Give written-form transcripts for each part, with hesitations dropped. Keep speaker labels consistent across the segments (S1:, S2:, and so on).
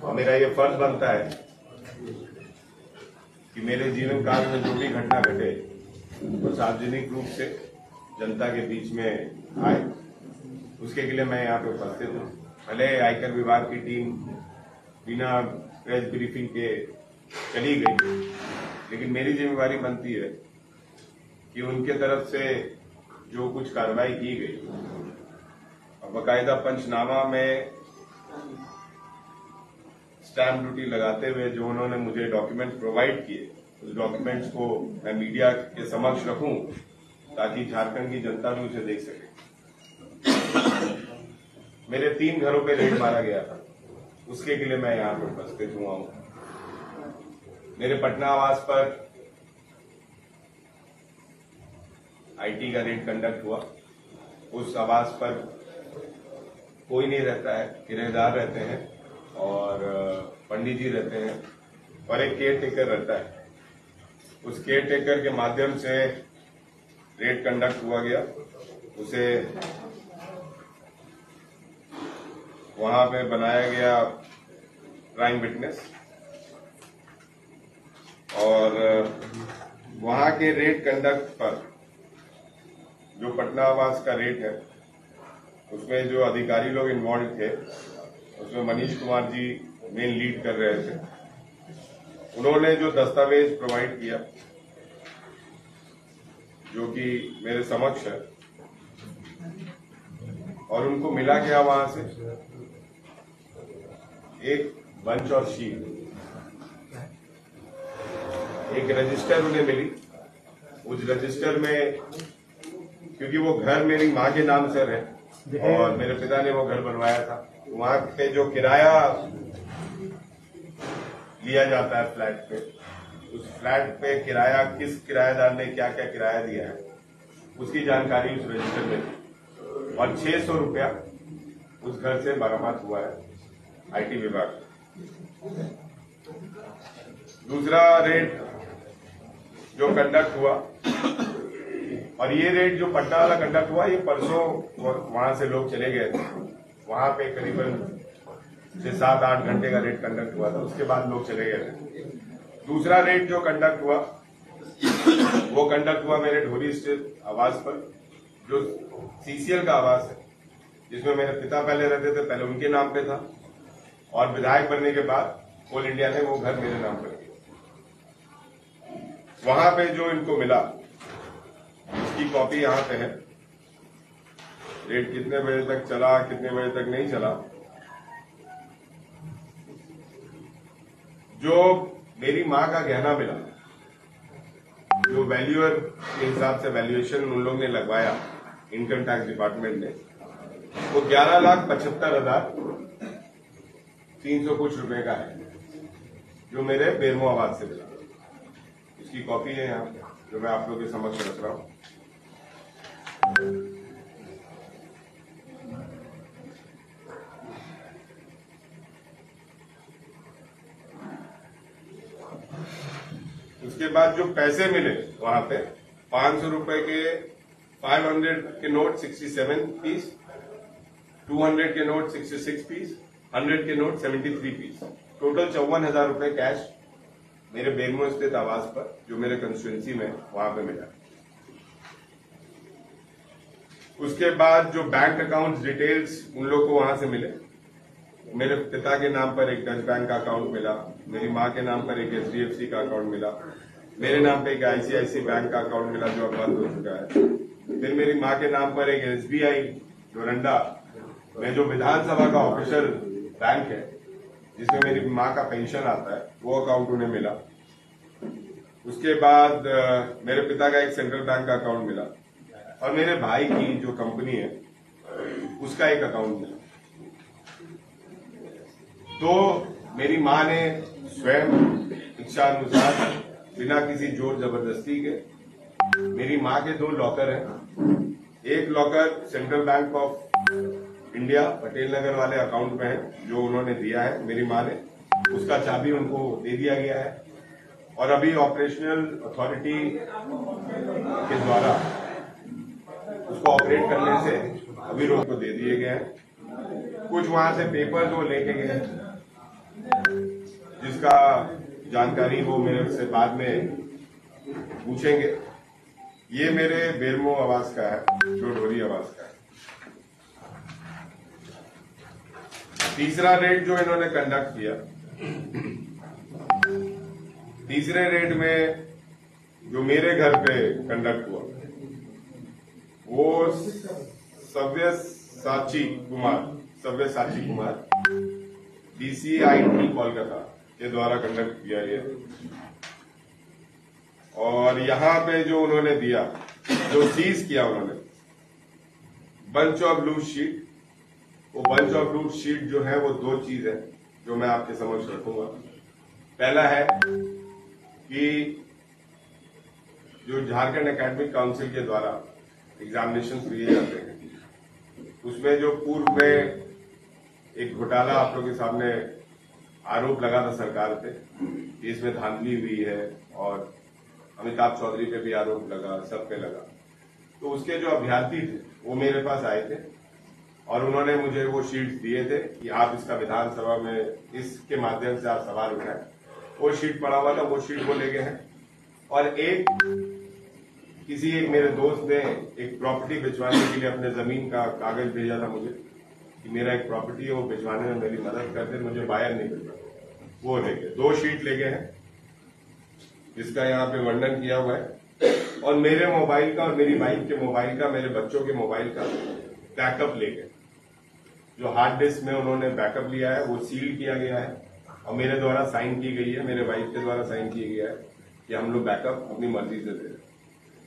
S1: और मेरा ये फर्ज बनता है कि मेरे जीवन काल में जो भी घटना घटे वो सार्वजनिक रूप से जनता के बीच में आए। उसके लिए मैं यहाँ पे उपस्थित हूँ। भले आयकर विभाग की टीम बिना प्रेस ब्रीफिंग के चली गई, लेकिन मेरी जिम्मेवारी बनती है कि उनके तरफ से जो कुछ कार्रवाई की गई और बाकायदा पंचनामा में स्टैम्प ड्यूटी लगाते हुए जो उन्होंने मुझे डॉक्यूमेंट प्रोवाइड किए, उस डॉक्यूमेंट्स को मैं मीडिया के समक्ष रखूं ताकि झारखंड की जनता भी उसे देख सके। मेरे 3 घरों पे रेड मारा गया था, उसके लिए मैं यहाँ पर उपस्थित हुआ हूँ। मेरे पटना आवास पर आईटी का रेड कंडक्ट हुआ। उस आवास पर कोई नहीं रहता है, किराएदार रहते हैं और पंडित जी रहते हैं और एक केयर टेकर रहता है। उस केयर टेकर के माध्यम से रेड कंडक्ट हुआ गया। उसे वहां पे बनाया गया प्राइम विटनेस और वहां के रेड कंडक्ट पर जो पटना आवास का रेड है उसमें जो अधिकारी लोग इन्वॉल्व थे उसमें मनीष कुमार जी मेन लीड कर रहे थे। उन्होंने जो दस्तावेज प्रोवाइड किया जो कि मेरे समक्ष है और उनको मिला गया वहां से एक बंच और शीट, एक रजिस्टर उन्हें मिली। उस रजिस्टर में क्योंकि वो घर मेरी मां के नाम से है और मेरे पिता ने वो घर बनवाया था, वहां पे जो किराया लिया जाता है फ्लैट पे, उस फ्लैट पे किराया किस किराएदार ने क्या क्या किराया दिया है उसकी जानकारी उस रजिस्टर में थी और 600 रुपया उस घर से बरामद हुआ है आईटी विभाग। दूसरा रेड जो कंडक्ट हुआ और ये रेड जो पटना वाला कंडक्ट हुआ, ये परसों वहां से लोग चले गए थे। वहां पे करीबन 6-7-8 घंटे का रेड कंडक्ट हुआ था, उसके बाद लोग चले गए थे। दूसरा रेड जो कंडक्ट हुआ वो कंडक्ट हुआ मेरे ढोरी स्थित आवास पर, जो सीसीएल का आवास है, जिसमें मेरे पिता पहले रहते थे। पहले उनके नाम पे था और विधायक बनने के बाद कोल इंडिया ने वो घर मेरे नाम पर किया। वहां पे जो इनको मिला उसकी कॉपी यहां पे है। रेड कितने बजे तक चला, कितने बजे तक नहीं चला, जो मेरी मां का गहना मिला, जो वैल्यूअर के हिसाब से वैल्यूएशन उन लोगों ने लगवाया इनकम टैक्स डिपार्टमेंट ने, वो 11,75,300 कुछ रुपए का है, जो मेरे बेरमो आवास से मिला। इसकी कॉपी है यहाँ पे जो मैं आप लोगों के समक्ष रख रहा हूं। उसके बाद जो पैसे मिले वहां पे 500 रुपए के 500 के नोट 67 पीस, 200 के नोट 66 पीस, 100 के नोट 73 पीस, टोटल 54,000 रुपए कैश मेरे बेरमो स्थित आवास पर जो मेरे कंस्टिट्यूएंसी में वहां पे मिला। उसके बाद जो बैंक अकाउंट डिटेल्स उन लोग को वहां से मिले। मेरे पिता के नाम पर एक डच बैंक का अकाउंट मिला, मेरी मां के नाम पर एक HDFC का अकाउंट मिला, मेरे नाम पे एक ICICI बैंक का अकाउंट मिला जो अब बंद हो चुका है। फिर मेरी मां के नाम पर एक SBI डोरंडा में जो विधानसभा का ऑफिशियल बैंक है जिसमें मेरी मां का पेंशन आता है, वो अकाउंट उन्हें मिला। उसके बाद मेरे पिता का एक सेंट्रल बैंक का अकाउंट मिला और मेरे भाई की जो कंपनी है उसका एक अकाउंट मिला। तो मेरी मां ने स्वयं इच्छानुसार बिना किसी जोर जबरदस्ती के मेरी मां के 2 लॉकर हैं। एक locker central bank of India Patel Nagar वाले अकाउंट में है जो उन्होंने दिया है मेरी मां ने, उसका चाबी उनको दे दिया गया है और अभी ऑपरेशनल अथॉरिटी के द्वारा उसको ऑपरेट करने से अभी रोक को दे दिए गए हैं। कुछ वहां से पेपर्स वो लेके गए जिसका जानकारी वो मेरे से बाद में पूछेंगे। ये मेरे बेरमो आवास का है, जो ढोरी आवास का है। तीसरा रेड जो इन्होंने कंडक्ट किया, तीसरे रेड में जो मेरे घर पे कंडक्ट हुआ, वो सव्यसाची कुमार DCIT कोलकाता के द्वारा कंडक्ट किया गया। और यहां पे जो उन्होंने दिया, जो सीज किया उन्होंने बंच ऑफ लूज शीट, वो बंच ऑफ लूज शीट जो है वो दो चीज है जो मैं आपके समक्ष रखूंगा। पहला है कि जो झारखंड एकेडमिक काउंसिल के द्वारा एग्जामिनेशन लिए जाते हैं, उसमें जो पूर्व में एक घोटाला आप लोगों के सामने आरोप लगा था सरकार पे कि इसमें धांधली हुई है, और अमिताभ चौधरी पे भी आरोप लगा, सब पे लगा। तो उसके जो अभ्यर्थी थे वो मेरे पास आए थे और उन्होंने मुझे वो शीट्स दिए थे कि आप इसका विधानसभा में इसके माध्यम से आप सवाल उठाएं। वो शीट पड़ा हुआ था, वो शीट वो ले गए हैं। और किसी एक मेरे दोस्त ने एक प्रॉपर्टी भिजवाने के लिए अपने जमीन का कागज भेजा था मुझे कि मेरा एक प्रॉपर्टी है, वो भिजवाने में मेरी मदद कर दे, मुझे बायर नहीं मिल रहा। वो ले गए, 2 शीट ले गए हैं जिसका यहाँ पे वर्णन किया हुआ है। और मेरे मोबाइल का और मेरी वाइफ के मोबाइल का, मेरे बच्चों के मोबाइल का बैकअप ले गए। जो हार्ड डिस्क में उन्होंने बैकअप लिया है वो सील किया गया है और मेरे द्वारा साइन की गई है, मेरे वाइफ के द्वारा साइन की गया है कि हम लोग बैकअप अपनी मर्जी से दे रहे हैं।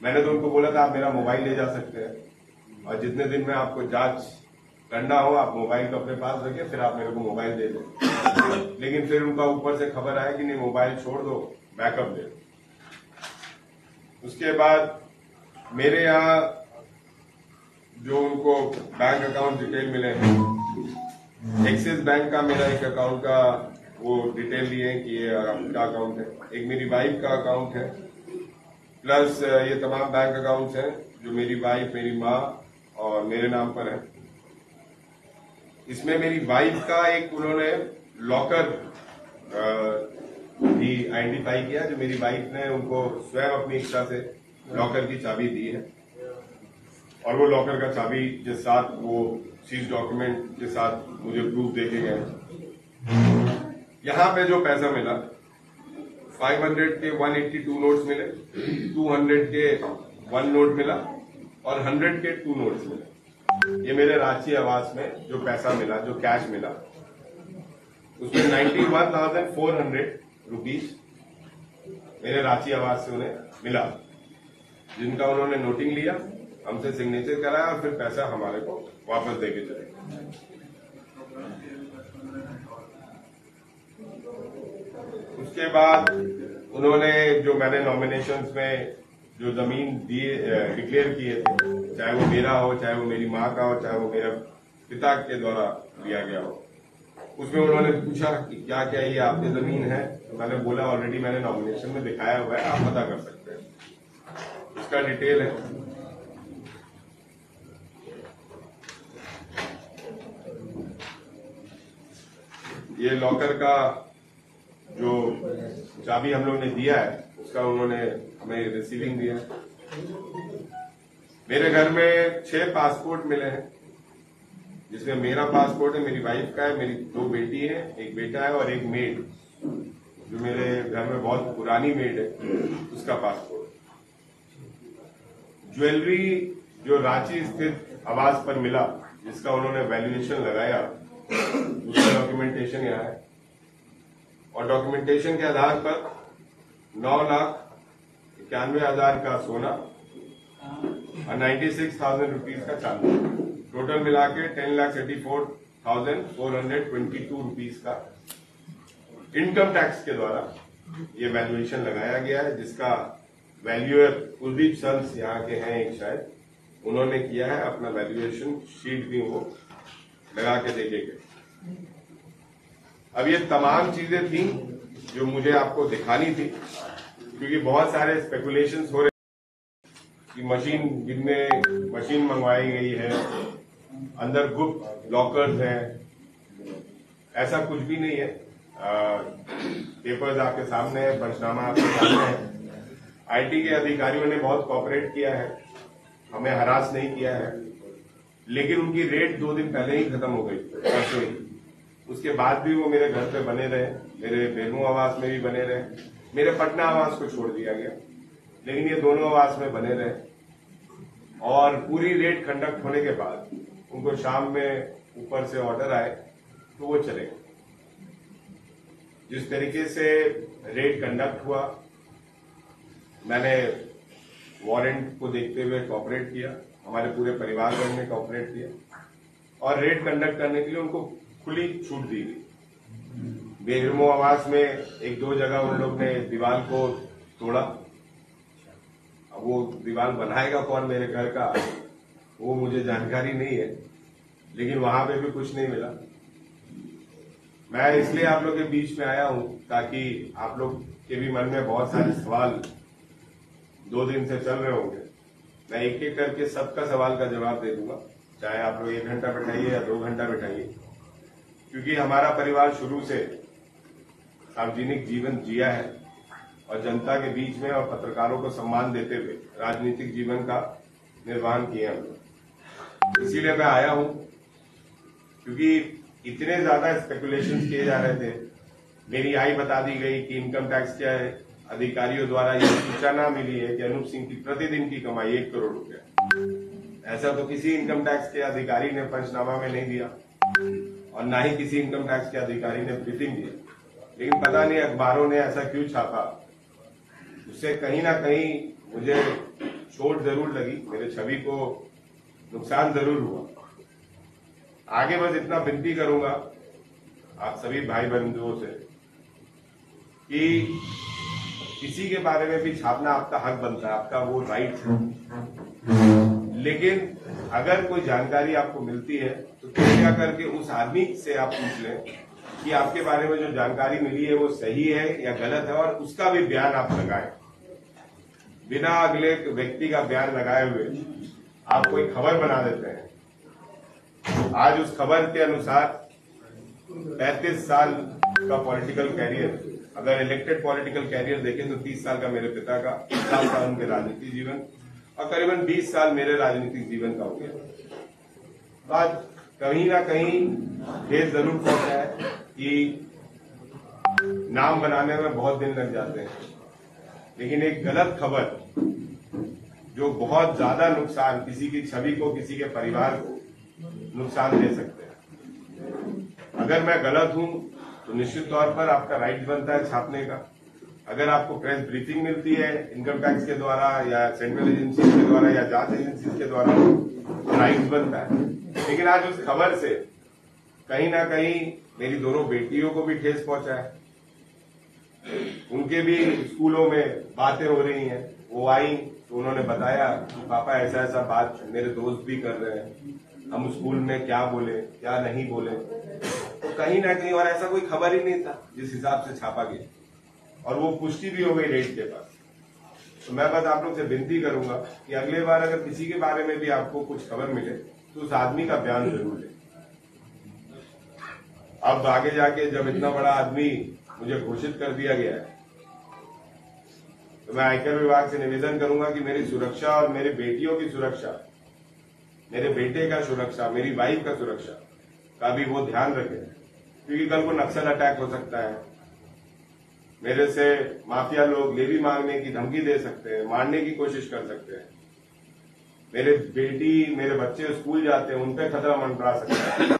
S1: मैंने तो उनको बोला था आप मेरा मोबाइल ले जा सकते हैं और जितने दिन में आपको जांच करना हो आप मोबाइल को अपने पास रखिए, फिर आप मेरे को मोबाइल दे दें। लेकिन फिर उनका ऊपर से खबर आया कि नहीं, मोबाइल छोड़ दो, बैकअप दे दो। उसके बाद मेरे यहाँ जो उनको बैंक अकाउंट डिटेल मिले हैं, एक्सिस बैंक का मेरा एक अकाउंट का वो डिटेल लिए हैं कि ये आपका अकाउंट है, एक मेरी वाइफ का अकाउंट है, प्लस ये तमाम बैंक अकाउंट्स हैं जो मेरी वाइफ, मेरी माँ और मेरे नाम पर है। इसमें मेरी वाइफ का एक उन्होंने लॉकर भी आइडेंटिफाई किया, जो मेरी वाइफ ने उनको स्वयं अपनी इच्छा से लॉकर की चाबी दी है और वो लॉकर का चाबी के साथ वो सीज डॉक्यूमेंट के साथ मुझे प्रूफ दे के गए। यहाँ पे जो पैसा मिला, 500 के 182 नोट्स मिले, 200 के 1 नोट मिला और 100 के 2 नोट्स मिले। ये मेरे रांची आवास में जो पैसा मिला, जो कैश मिला, उसमें 91,400 रुपीज मेरे रांची आवास से उन्हें मिला, जिनका उन्होंने नोटिंग लिया, हमसे सिग्नेचर कराया और फिर पैसा हमारे को वापस देके चले। उसके बाद उन्होंने जो मैंने नॉमिनेशंस में जो जमीन दिए डिक्लेयर किए थे, चाहे वो मेरा हो, चाहे वो मेरी माँ का हो, चाहे वो मेरे पिता के द्वारा दिया गया हो, उसमें उन्होंने पूछा कि क्या क्या ये आपकी जमीन है। तो मैंने बोला ऑलरेडी मैंने नॉमिनेशन में दिखाया हुआ है, आप पता कर सकते हैं। इसका डिटेल है। ये लॉकर का जो चाबी हम लोग ने दिया है उसका उन्होंने हमें रिसीविंग दिया है। मेरे घर में 6 पासपोर्ट मिले हैं, जिसमें मेरा पासपोर्ट है, मेरी वाइफ का है, मेरी 2 बेटी है, एक बेटा है और एक मेड जो मेरे घर में बहुत पुरानी मेड है, उसका पासपोर्ट। ज्वेलरी जो रांची स्थित आवास पर मिला, जिसका उन्होंने वैल्यूएशन लगाया, उसका डॉक्यूमेंटेशन यहाँ है और डॉक्यूमेंटेशन के आधार पर 9,91,000 का सोना और 96,000 रुपीज का चांदी, टोटल मिला के 10,84,422 रुपीज का इनकम टैक्स के द्वारा ये वैल्यूएशन लगाया गया है, जिसका वैल्यूअर कुलदीप सन्स यहाँ के हैं एक शायद, उन्होंने किया है। अपना वैल्यूएशन शीट भी वो लगा के देके गए। अब ये तमाम चीजें थी जो मुझे आपको दिखानी थी, क्योंकि बहुत सारे स्पेकुलेशंस हो रहे कि मशीन मंगवाई गई है, अंदर गुप्त लॉकर्स हैं। ऐसा कुछ भी नहीं है। पेपर्स आपके सामने है, पंचनामा आपके सामने है। आईटी के अधिकारियों ने बहुत कोऑपरेट किया है, हमें हरास नहीं किया है, लेकिन उनकी रेट 2 दिन पहले ही खत्म हो गई, परसों ही। उसके बाद भी वो मेरे घर पे बने रहे, मेरे बेलू आवास में भी बने रहे, मेरे पटना आवास को छोड़ दिया गया, लेकिन ये दोनों आवास में बने रहे। और पूरी रेट कंडक्ट होने के बाद उनको शाम में ऊपर से ऑर्डर आए तो वो चले गए। जिस तरीके से रेड कंडक्ट हुआ, मैंने वारंट को देखते हुए कोऑपरेट किया, हमारे पूरे परिवार वर्ग ने कोऑपरेट किया और रेड कंडक्ट करने के लिए उनको खुली छूट दी गई। बेरमो आवास में 1-2 जगह उन लोग ने दीवार को तोड़ा। अब वो दीवार बनाएगा कौन मेरे घर का, वो मुझे जानकारी नहीं है, लेकिन वहां पे भी कुछ नहीं मिला। मैं इसलिए आप लोग के बीच में आया हूं ताकि आप लोग के भी मन में बहुत सारे सवाल 2 दिन से चल रहे होंगे। मैं एक एक करके सबका सवाल का जवाब दे दूंगा, चाहे आप लोग 1 घंटा बैठाइए या 2 घंटा बैठाइए, क्योंकि हमारा परिवार शुरू से सार्वजनिक जीवन जिया है और जनता के बीच में और पत्रकारों को सम्मान देते हुए राजनीतिक जीवन का निर्वहन किया हम लोग। इसीलिए मैं आया हूं क्योंकि इतने ज्यादा स्पेकुलेशंस किए जा रहे थे। मेरी आय बता दी गई कि इनकम टैक्स क्या है, अधिकारियों द्वारा यह सूचना मिली है कि अनूप सिंह की प्रतिदिन की कमाई 1 करोड़ रुपया। ऐसा तो किसी इनकम टैक्स के अधिकारी ने पंचनामा में नहीं दिया और ना ही किसी इनकम टैक्स के अधिकारी ने ब्रीफिंग दिया, लेकिन पता नहीं अखबारों ने ऐसा क्यों छापा। उससे कहीं ना कहीं मुझे चोट जरूर लगी, मेरे छवि को नुकसान जरूर हुआ। आगे बस इतना विनती करूंगा आप सभी भाई बंधुओं से कि किसी के बारे में भी छापना आपका हक बनता है, आपका वो राइट है, लेकिन अगर कोई जानकारी आपको मिलती है तो कृपया करके उस आदमी से आप पूछ लें कि आपके बारे में जो जानकारी मिली है वो सही है या गलत है, और उसका भी बयान आप लगाएं। बिना अगले व्यक्ति का बयान लगाए हुए आप कोई खबर बना देते हैं। आज उस खबर के अनुसार 35 साल का पॉलिटिकल कैरियर, अगर इलेक्टेड पॉलिटिकल कैरियर देखें तो 30 साल का मेरे पिता का, 7 साल उनके राजनीतिक जीवन और करीबन 20 साल मेरे राजनीतिक जीवन का हो गया। तो आज कहीं ना कहीं ठेस जरूर पहुंचा है कि नाम बनाने में बहुत दिन लग जाते हैं, लेकिन एक गलत खबर जो बहुत ज्यादा नुकसान, किसी की छवि को, किसी के परिवार को नुकसान दे सकते हैं। अगर मैं गलत हूं तो निश्चित तौर पर आपका राइट बनता है छापने का। अगर आपको प्रेस ब्रीफिंग मिलती है इनकम टैक्स के द्वारा या सेंट्रल एजेंसी के द्वारा या जांच एजेंसी के द्वारा तो राइट बनता है, लेकिन आज उस खबर से कहीं ना कहीं मेरी दोनों बेटियों को भी ठेस पहुंचा है। उनके भी स्कूलों में बातें हो रही हैं, वो आई तो उन्होंने बताया कि पापा ऐसा ऐसा बात मेरे दोस्त भी कर रहे हैं, हम स्कूल में क्या बोले क्या नहीं बोले। तो कहीं ना कहीं, और ऐसा कोई खबर ही नहीं था जिस हिसाब से छापा गया, और वो पुष्टि भी हो गई रेट के पास। तो मैं बस आप लोग से विनती करूंगा कि अगले बार अगर किसी के बारे में भी आपको कुछ खबर मिले तो उस आदमी का बयान जरूर लें। अब आगे जाके जब इतना बड़ा आदमी मुझे घोषित कर दिया गया है तो मैं आयकर विभाग से निवेदन करूंगा कि मेरी सुरक्षा और मेरी बेटियों की सुरक्षा, मेरे बेटे का सुरक्षा, मेरी वाइफ का सुरक्षा का भी वो ध्यान रखें, क्योंकि कल को नक्सल अटैक हो सकता है। मेरे से माफिया लोग लेवी मांगने की धमकी दे सकते हैं, मारने की कोशिश कर सकते हैं। मेरे बेटी, मेरे बच्चे स्कूल जाते हैं, उन पे खतरा मंडरा सकता है।